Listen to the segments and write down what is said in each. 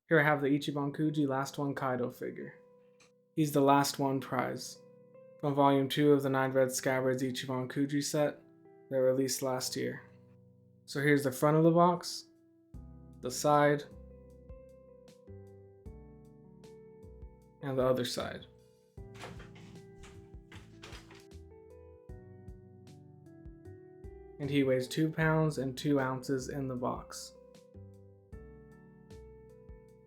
Here I have the Ichiban Kuji Last One Kaido figure. He's the last one prize from Volume 2 of the 9 Red Scabbards Ichiban Kuji set that released last year. So here's the front of the box, the side, and the other side. And he weighs 2 pounds and 2 ounces in the box.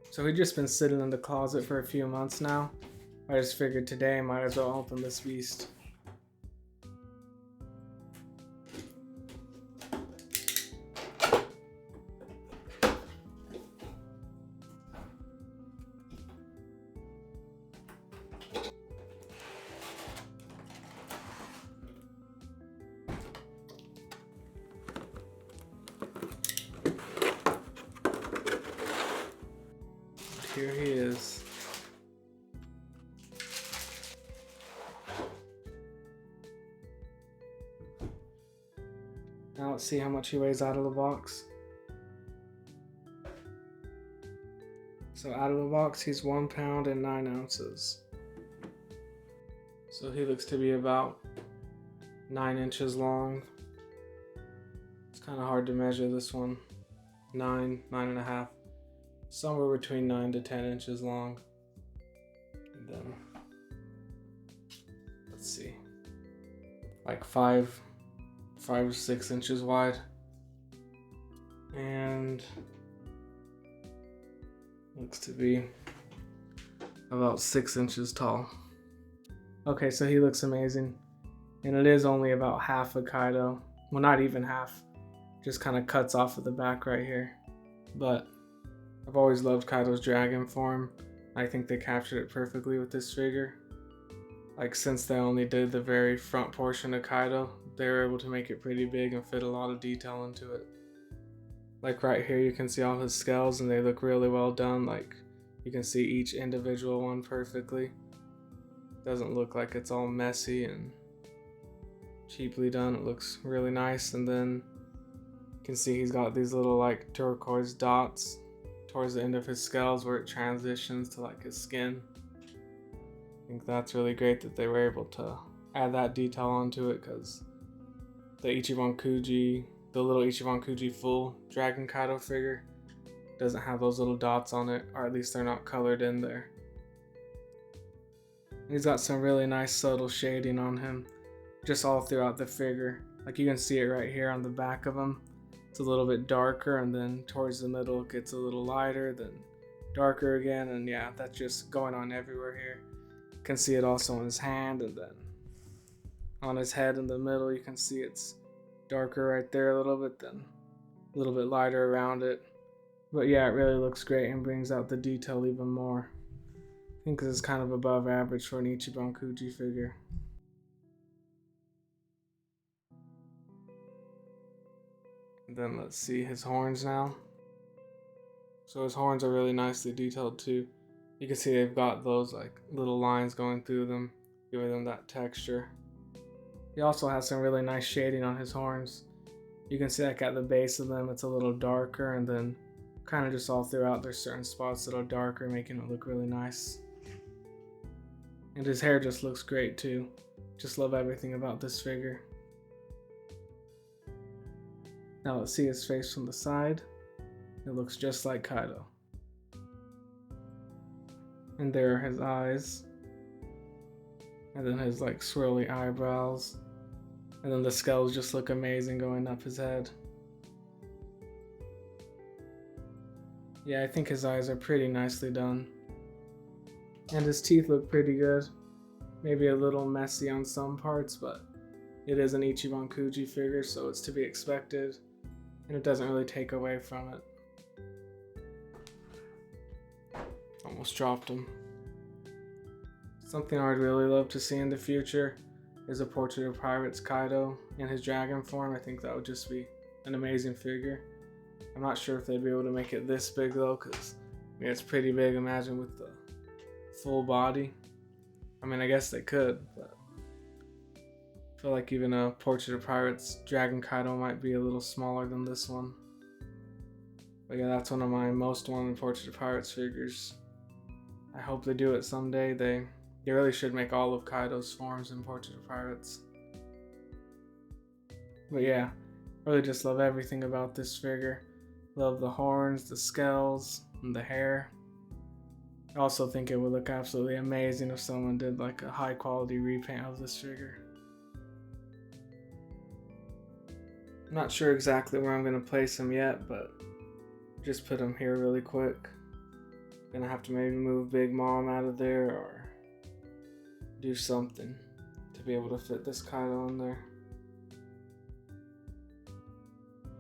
So he's just been sitting in the closet for a few months now. I just figured today I might as well open this beast. Here he is. Now let's see how much he weighs out of the box. So out of the box, he's 1 pound and 9 ounces. So he looks to be about 9 inches long. It's kind of hard to measure this one. 9.5. Somewhere between 9 to 10 inches long. And then, let's see, like 5 or 6 inches wide. And looks to be about 6 inches tall. Okay, so he looks amazing. And it is only about half a Kaido. Well, not even half. Just kind of cuts off at the back right here. But I've always loved Kaido's dragon form. I think they captured it perfectly with this figure. Like, since they only did the very front portion of Kaido, they were able to make it pretty big and fit a lot of detail into it. Like right here you can see all his scales and they look really well done. Like, you can see each individual one perfectly. Doesn't look like it's all messy and cheaply done. It looks really nice. And then you can see he's got these little like turquoise dots towards the end of his scales where it transitions to like his skin. I think that's really great that they were able to add that detail onto it, because the Ichiban Kuji, the little Ichiban Kuji full Dragon Kaido figure doesn't have those little dots on it, or at least they're not colored in there. And he's got some really nice subtle shading on him just all throughout the figure. Like, you can see it right here on the back of him. It's a little bit darker, and then towards the middle it gets a little lighter, then darker again, and yeah, that's just going on everywhere here. You can see it also on his hand, and then on his head in the middle you can see it's darker right there a little bit, then a little bit lighter around it. But yeah, it really looks great and brings out the detail even more. I think this is kind of above average for an Ichiban Kuji figure. And then let's see his horns now. So his horns are really nicely detailed too. You can see they've got those like little lines going through them, giving them that texture. He also has some really nice shading on his horns. You can see like at the base of them it's a little darker, and then kind of just all throughout there's certain spots that are darker, making it look really nice. And his hair just looks great too. Just love everything about this figure. Now let's see his face from the side. It looks just like Kaido. And there are his eyes. And then his like swirly eyebrows. And then the scales just look amazing going up his head. Yeah, I think his eyes are pretty nicely done. And his teeth look pretty good. Maybe a little messy on some parts, but it is an Ichiban Kuji figure, so it's to be expected. And it doesn't really take away from it. Almost dropped him. Something I'd really love to see in the future is a Portrait of Pirates Kaido in his dragon form. I think that would just be an amazing figure. I'm not sure if they'd be able to make it this big though, because I mean, it's pretty big, imagine with the full body. I mean, I guess they could, but I feel like even a Portrait of Pirates Dragon Kaido might be a little smaller than this one. But yeah, that's one of my most wanted Portrait of Pirates figures. I hope they do it someday. They really should make all of Kaido's forms in Portrait of Pirates. But yeah, really just love everything about this figure. Love the horns, the scales, and the hair. I also think it would look absolutely amazing if someone did like a high quality repaint of this figure. I'm not sure exactly where I'm going to place him yet, but just put him here really quick. Gonna have to maybe move Big Mom out of there or do something to be able to fit this Kaido in there.